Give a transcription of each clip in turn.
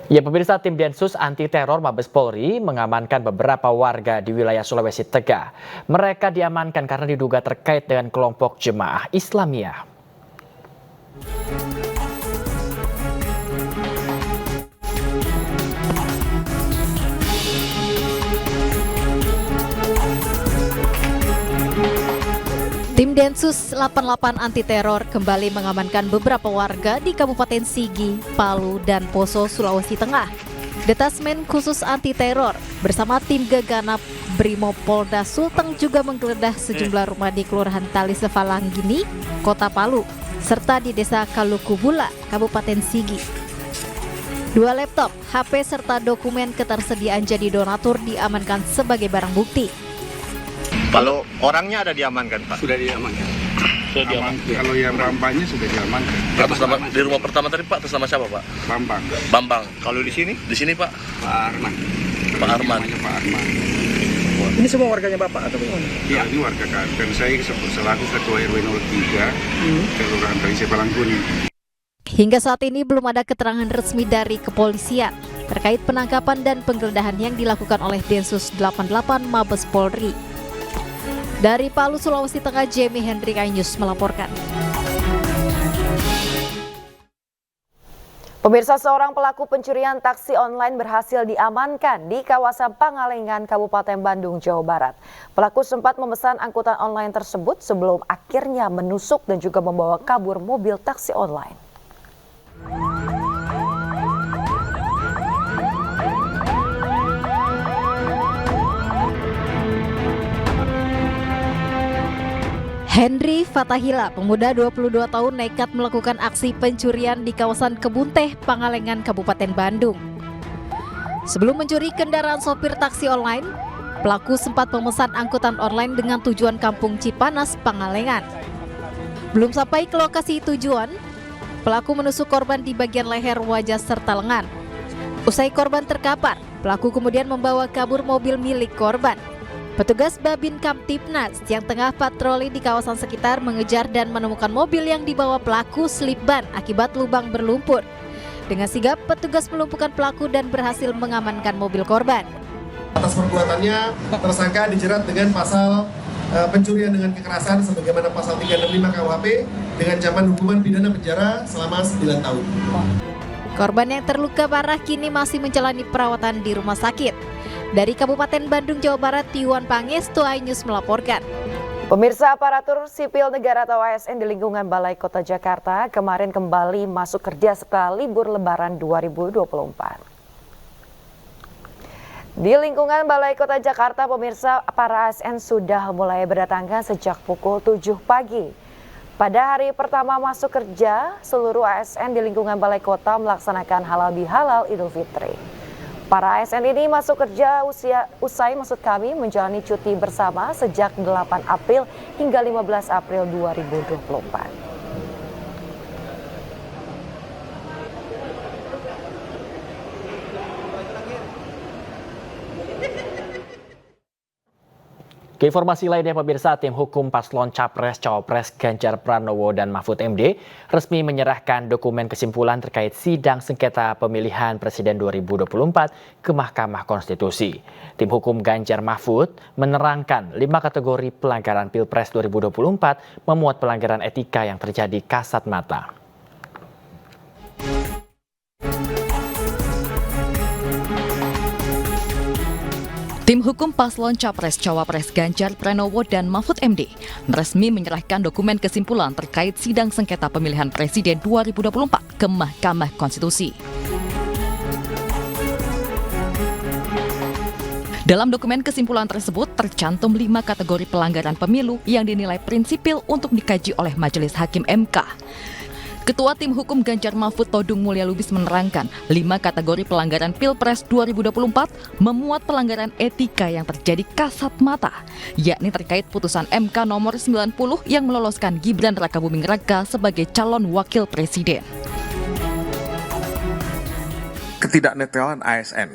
Ya, pemirsa, tim Densus Anti Teror Mabes Polri mengamankan beberapa warga di wilayah Sulawesi Tengah. Mereka diamankan karena diduga terkait dengan kelompok jemaah Islamiyah. Tim Densus 88 Anti Teror kembali mengamankan beberapa warga di Kabupaten Sigi, Palu, dan Poso, Sulawesi Tengah. Detasmen khusus anti teror bersama tim Gaganap Brimopolda Sulteng juga menggeledah sejumlah rumah di Kelurahan Tali Sefalanggini, Kota Palu, serta di Desa Kalukubula, Kabupaten Sigi. 2 laptop, HP, serta dokumen ketersediaan jadi donatur diamankan sebagai barang bukti. Kalau orangnya ada diamankan, Pak? Sudah diamankan. Kalau yang Bambangnya sudah diamankan. Atas nama di rumah pertama tadi, Pak, atas nama siapa, Pak? Bambang. Bambang. Kalau di sini? Di sini, Pak? Pak Arman. Pak Arman. Namanya Pak Arman. Ini semua warganya Bapak atau bagaimana? Ya, ini warga dan saya selaku Ketua RW 03 Kelurahan Tali Sefalanggini. Hingga saat ini belum ada keterangan resmi dari kepolisian terkait penangkapan dan penggeledahan yang dilakukan oleh Densus 88 Mabes Polri. Dari Palu, Sulawesi Tengah, Jamie Henry News melaporkan. Pemirsa, seorang pelaku pencurian taksi online berhasil diamankan di kawasan Pangalengan, Kabupaten Bandung, Jawa Barat. Pelaku sempat memesan angkutan online tersebut sebelum akhirnya menusuk dan juga membawa kabur mobil taksi online. Henry Fatahila, pemuda 22 tahun, nekat melakukan aksi pencurian di kawasan Kebun Teh, Pangalengan, Kabupaten Bandung. Sebelum mencuri kendaraan sopir taksi online, pelaku sempat memesan angkutan online dengan tujuan Kampung Cipanas, Pangalengan. Belum sampai ke lokasi tujuan, pelaku menusuk korban di bagian leher, wajah, serta lengan. Usai korban terkapar, pelaku kemudian membawa kabur mobil milik korban. Petugas Babin Kamtipnas yang tengah patroli di kawasan sekitar mengejar dan menemukan mobil yang dibawa pelaku slip ban akibat lubang berlumpur. Dengan sigap, petugas melumpuhkan pelaku dan berhasil mengamankan mobil korban. Atas perbuatannya, tersangka dijerat dengan pasal pencurian dengan kekerasan sebagaimana pasal 365 KUHP dengan ancaman hukuman pidana penjara selama 9 tahun. Korban yang terluka parah kini masih menjalani perawatan di rumah sakit. Dari Kabupaten Bandung, Jawa Barat, Tiwan Pangestu, iNews melaporkan. Pemirsa, aparatur sipil negara atau ASN di lingkungan Balai Kota Jakarta kemarin kembali masuk kerja setelah libur Lebaran 2024. Di lingkungan Balai Kota Jakarta, pemirsa, para ASN sudah mulai berdatangan sejak pukul 7 pagi. Pada hari pertama masuk kerja, seluruh ASN di lingkungan Balai Kota melaksanakan halal bihalal Idul Fitri. Para ASN ini masuk kerja usai menjalani cuti bersama sejak 8 April hingga 15 April 2024. Ke informasi lainnya, pemirsa, tim hukum paslon Capres-Cawapres Ganjar Pranowo dan Mahfud MD resmi menyerahkan dokumen kesimpulan terkait sidang sengketa pemilihan Presiden 2024 ke Mahkamah Konstitusi. Tim hukum Ganjar Mahfud menerangkan 5 kategori pelanggaran Pilpres 2024 memuat pelanggaran etika yang terjadi kasat mata. Tim hukum paslon Capres-Cawapres Ganjar Pranowo dan Mahfud MD resmi menyerahkan dokumen kesimpulan terkait sidang sengketa pemilihan Presiden 2024 ke Mahkamah Konstitusi. Dalam dokumen kesimpulan tersebut tercantum 5 kategori pelanggaran pemilu yang dinilai prinsipil untuk dikaji oleh Majelis Hakim MK. Ketua Tim Hukum Ganjar Mahfud Todung Mulya Lubis menerangkan 5 kategori pelanggaran Pilpres 2024 memuat pelanggaran etika yang terjadi kasat mata, yakni terkait putusan MK nomor 90 yang meloloskan Gibran Rakabuming Raka sebagai calon wakil presiden. Ketidaknetralan ASN.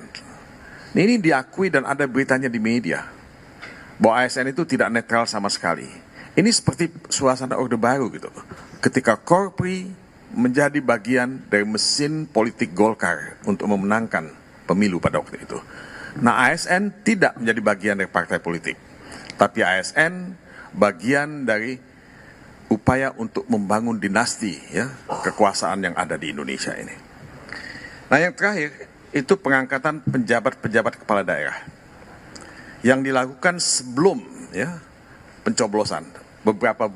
Ini diakui dan ada beritanya di media bahwa ASN itu tidak netral sama sekali. Ini seperti suasana Orde Baru gitu. Ketika Korpri menjadi bagian dari mesin politik Golkar untuk memenangkan pemilu pada waktu itu. Nah, ASN tidak menjadi bagian dari partai politik, tapi ASN bagian dari upaya untuk membangun dinasti ya kekuasaan yang ada di Indonesia ini. Nah, yang terakhir itu pengangkatan pejabat-pejabat kepala daerah yang dilakukan sebelum ya pencoblosan, beberapa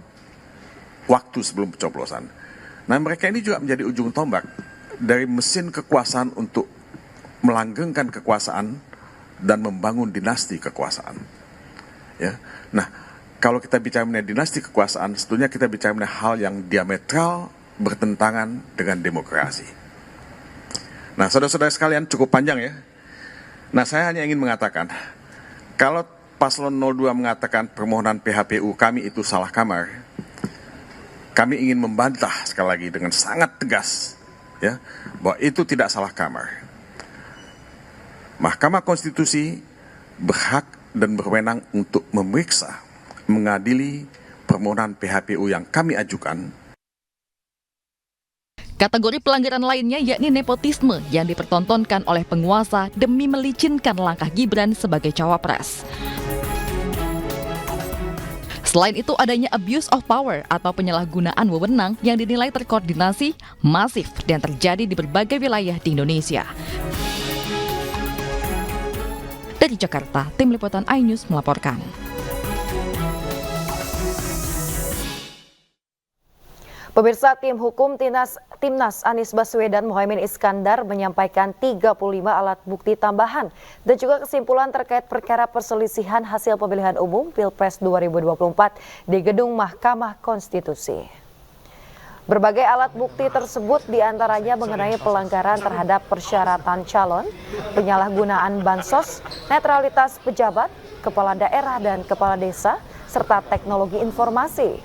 waktu sebelum pencoblosan. Nah, mereka ini juga menjadi ujung tombak dari mesin kekuasaan untuk melanggengkan kekuasaan dan membangun dinasti kekuasaan. Ya. Nah, kalau kita bicara mengenai dinasti kekuasaan, sebetulnya kita bicara mengenai hal yang diametral bertentangan dengan demokrasi. Nah, saudara-saudara sekalian, cukup panjang ya. Nah, saya hanya ingin mengatakan, kalau Paslon 02 mengatakan permohonan PHPU kami itu salah kamar, kami ingin membantah sekali lagi dengan sangat tegas ya, bahwa itu tidak salah kamar. Mahkamah Konstitusi berhak dan berwenang untuk memeriksa, mengadili permohonan PHPU yang kami ajukan. Kategori pelanggaran lainnya yakni nepotisme yang dipertontonkan oleh penguasa demi melicinkan langkah Gibran sebagai cawapres. Selain itu adanya abuse of power atau penyalahgunaan wewenang yang dinilai terkoordinasi, masif, dan terjadi di berbagai wilayah di Indonesia. Dari Jakarta, Tim Liputan iNews melaporkan. Pemirsa, tim hukum Timnas Anies Baswedan Muhaimin Iskandar menyampaikan 35 alat bukti tambahan dan juga kesimpulan terkait perkara perselisihan hasil pemilihan umum Pilpres 2024 di gedung Mahkamah Konstitusi. Berbagai alat bukti tersebut diantaranya mengenai pelanggaran terhadap persyaratan calon, penyalahgunaan bansos, netralitas pejabat, kepala daerah dan kepala desa, serta teknologi informasi.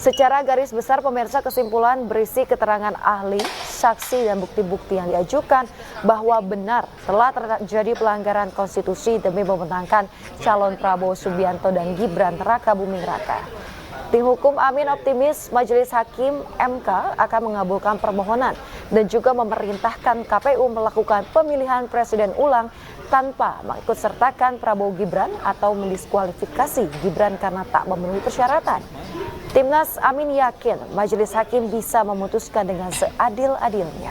Secara garis besar, pemirsa, kesimpulan berisi keterangan ahli, saksi, dan bukti-bukti yang diajukan bahwa benar telah terjadi pelanggaran konstitusi demi memenangkan calon Prabowo Subianto dan Gibran Raka Buming Raka. Tim hukum Amin optimis Majelis Hakim MK akan mengabulkan permohonan dan juga memerintahkan KPU melakukan pemilihan presiden ulang tanpa mengikutsertakan Prabowo Gibran atau mendiskualifikasi Gibran karena tak memenuhi persyaratan. Timnas Amin yakin Majelis Hakim bisa memutuskan dengan seadil-adilnya.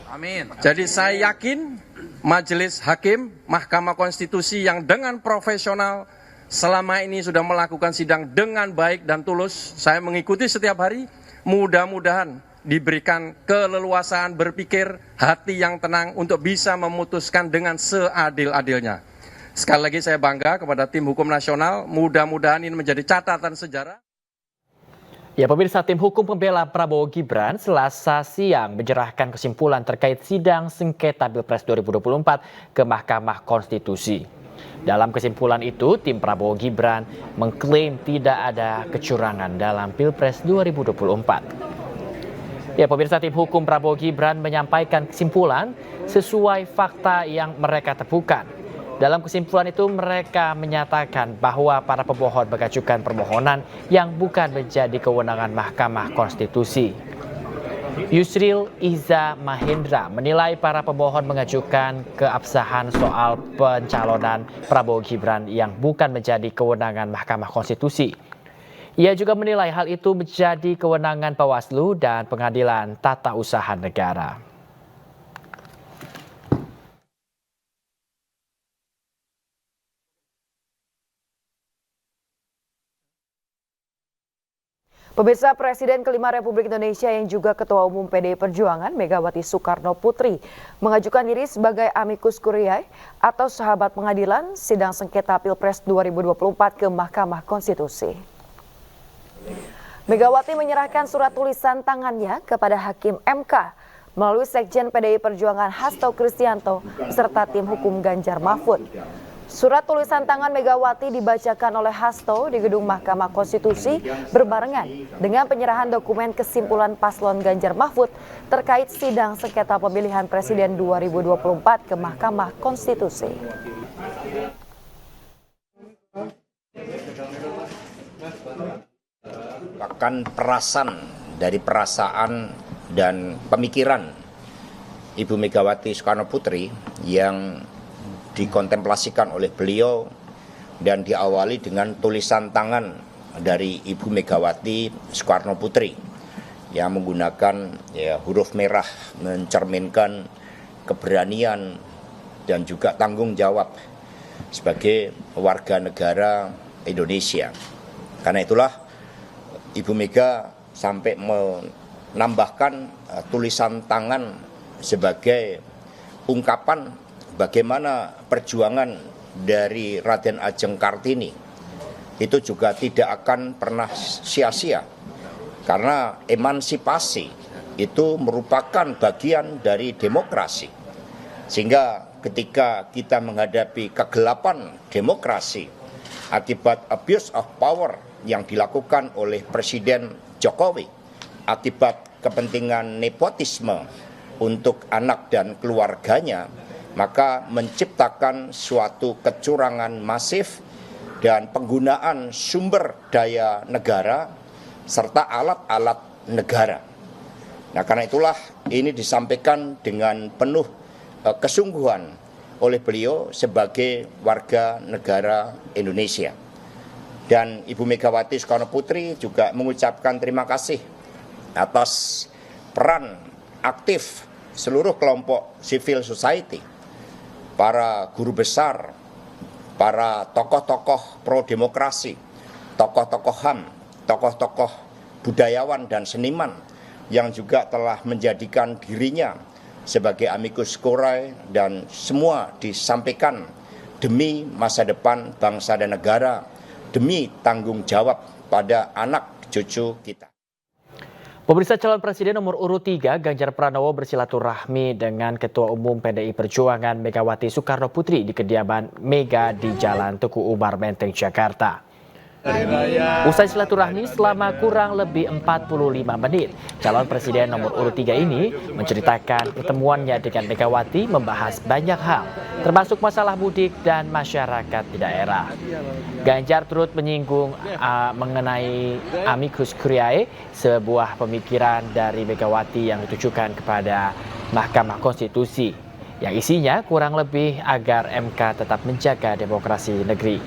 Amin. Jadi saya yakin Majelis Hakim Mahkamah Konstitusi yang dengan profesional selama ini sudah melakukan sidang dengan baik dan tulus. Saya mengikuti setiap hari, mudah-mudahan diberikan keleluasaan berpikir, hati yang tenang untuk bisa memutuskan dengan seadil-adilnya. Sekali lagi saya bangga kepada tim hukum nasional, mudah-mudahan ini menjadi catatan sejarah. Ya, pemirsa, tim hukum pembela Prabowo Gibran Selasa siang menyerahkan kesimpulan terkait sidang sengketa Pilpres 2024 ke Mahkamah Konstitusi. Dalam kesimpulan itu, tim Prabowo Gibran mengklaim tidak ada kecurangan dalam Pilpres 2024. Ya, pemirsa, tim hukum Prabowo Gibran menyampaikan kesimpulan sesuai fakta yang mereka temukan. Dalam kesimpulan itu mereka menyatakan bahwa para pemohon mengajukan permohonan yang bukan menjadi kewenangan Mahkamah Konstitusi. Yusril Iza Mahendra menilai para pemohon mengajukan keabsahan soal pencalonan Prabowo Gibran yang bukan menjadi kewenangan Mahkamah Konstitusi. Ia juga menilai hal itu menjadi kewenangan Bawaslu dan Pengadilan Tata Usaha Negara. Pemirsa, Presiden kelima Republik Indonesia yang juga Ketua Umum PDI Perjuangan Megawati Soekarno Putri mengajukan diri sebagai amicus curiae atau sahabat pengadilan sidang sengketa Pilpres 2024 ke Mahkamah Konstitusi. Megawati menyerahkan surat tulisan tangannya kepada Hakim MK melalui Sekjen PDI Perjuangan Hasto Kristianto serta tim hukum Ganjar Mahfud. Surat tulisan tangan Megawati dibacakan oleh Hasto di gedung Mahkamah Konstitusi berbarengan dengan penyerahan dokumen kesimpulan paslon Ganjar Mahfud terkait sidang sengketa pemilihan presiden 2024 ke Mahkamah Konstitusi. merupakan perasan dari perasaan dan pemikiran Ibu Megawati Soekarno Putri yang dikontemplasikan oleh beliau dan diawali dengan tulisan tangan dari Ibu Megawati Soekarno Putri yang menggunakan huruf merah mencerminkan keberanian dan juga tanggung jawab sebagai warga negara Indonesia. Karena itulah Ibu Mega sampai menambahkan tulisan tangan sebagai ungkapan bagaimana perjuangan dari Raden Ajeng Kartini itu juga tidak akan pernah sia-sia. Karena emansipasi itu merupakan bagian dari demokrasi. Sehingga ketika kita menghadapi kegelapan demokrasi akibat abuse of power yang dilakukan oleh Presiden Jokowi, akibat kepentingan nepotisme untuk anak dan keluarganya, maka menciptakan suatu kecurangan masif dan penggunaan sumber daya negara serta alat-alat negara. Nah, karena itulah ini disampaikan dengan penuh kesungguhan oleh beliau sebagai warga negara Indonesia. Dan Ibu Megawati Soekarno Putri juga mengucapkan terima kasih atas peran aktif seluruh kelompok civil society, para guru besar, para tokoh-tokoh pro-demokrasi, tokoh-tokoh HAM, tokoh-tokoh budayawan dan seniman yang juga telah menjadikan dirinya sebagai amicus curiae dan semua disampaikan demi masa depan bangsa dan negara, demi tanggung jawab pada anak cucu kita. Pemirsa, calon presiden nomor urut 3 Ganjar Pranowo bersilaturahmi dengan Ketua Umum PDI Perjuangan Megawati Soekarno Putri di kediaman Mega di Jalan Tugu Umar Menteng, Jakarta. Usai silaturahmi selama kurang lebih 45 menit, calon presiden nomor urut 3 ini menceritakan pertemuannya dengan Megawati membahas banyak hal, termasuk masalah mudik dan masyarakat di daerah. Ganjar turut menyinggung mengenai amicus curiae, sebuah pemikiran dari Megawati yang ditujukan kepada Mahkamah Konstitusi, yang isinya kurang lebih agar MK tetap menjaga demokrasi negeri.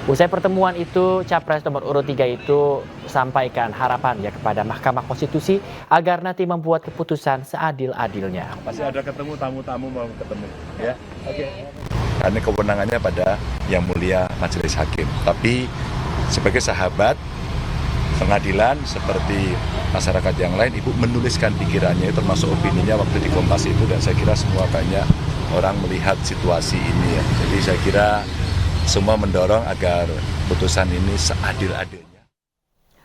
Usai pertemuan itu, Capres nomor urut 3 itu sampaikan harapannya kepada Mahkamah Konstitusi agar nanti membuat keputusan seadil-adilnya. Pasti ada ketemu tamu-tamu mau ketemu, ya. Oke. Karena kewenangannya pada Yang Mulia Majelis Hakim. Tapi sebagai sahabat pengadilan seperti masyarakat yang lain, Ibu menuliskan pikirannya, termasuk opininya waktu di Kompas itu, dan saya kira semua banyak orang melihat situasi ini ya. Jadi saya kira semua mendorong agar putusan ini seadil-adilnya.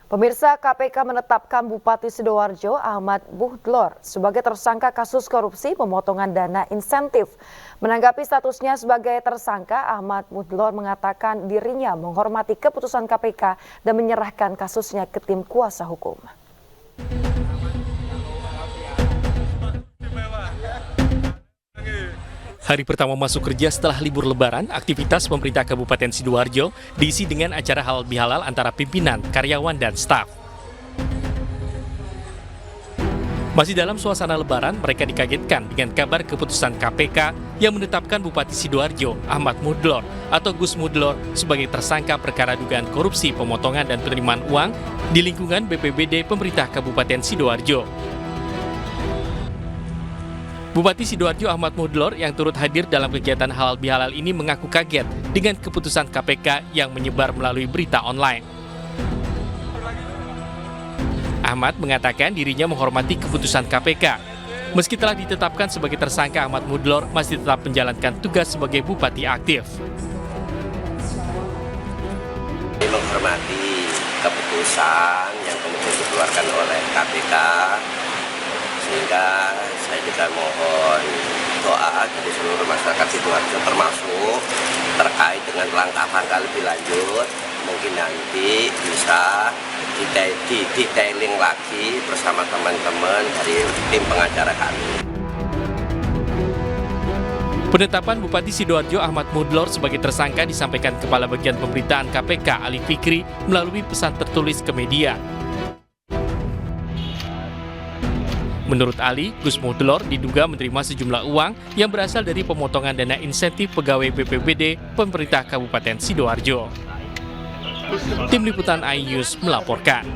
Pemirsa, KPK menetapkan Bupati Sidoarjo Ahmad Mudlor sebagai tersangka kasus korupsi pemotongan dana insentif. Menanggapi statusnya sebagai tersangka, Ahmad Mudlor mengatakan dirinya menghormati keputusan KPK dan menyerahkan kasusnya ke tim kuasa hukum. Hari pertama masuk kerja setelah libur lebaran, aktivitas pemerintah Kabupaten Sidoarjo diisi dengan acara halal bihalal antara pimpinan, karyawan, dan staf. Masih dalam suasana lebaran, mereka dikagetkan dengan kabar keputusan KPK yang menetapkan Bupati Sidoarjo, Ahmad Mudlor atau Gus Mudlor sebagai tersangka perkara dugaan korupsi pemotongan dan penerimaan uang di lingkungan BPBD pemerintah Kabupaten Sidoarjo. Bupati Sidoarjo Ahmad Mudlor yang turut hadir dalam kegiatan halal bihalal ini mengaku kaget dengan keputusan KPK yang menyebar melalui berita online. Ahmad mengatakan dirinya menghormati keputusan KPK. Meski telah ditetapkan sebagai tersangka, Ahmad Mudlor masih tetap menjalankan tugas sebagai bupati aktif. Menghormati keputusan yang kemudian dikeluarkan oleh KPK, sehingga saya juga mohon doa dari seluruh masyarakat Sidoarjo, termasuk terkait dengan langkah-langkah lebih lanjut, mungkin nanti bisa detailing lagi bersama teman-teman dari tim pengacara kami. Penetapan Bupati Sidoarjo Ahmad Mudlor sebagai tersangka disampaikan Kepala Bagian Pemberitaan KPK Ali Fikri melalui pesan tertulis ke media. Menurut Ali, Gus Mudlor diduga menerima sejumlah uang yang berasal dari pemotongan dana insentif pegawai BPBD pemerintah Kabupaten Sidoarjo. Tim Liputan iNews melaporkan.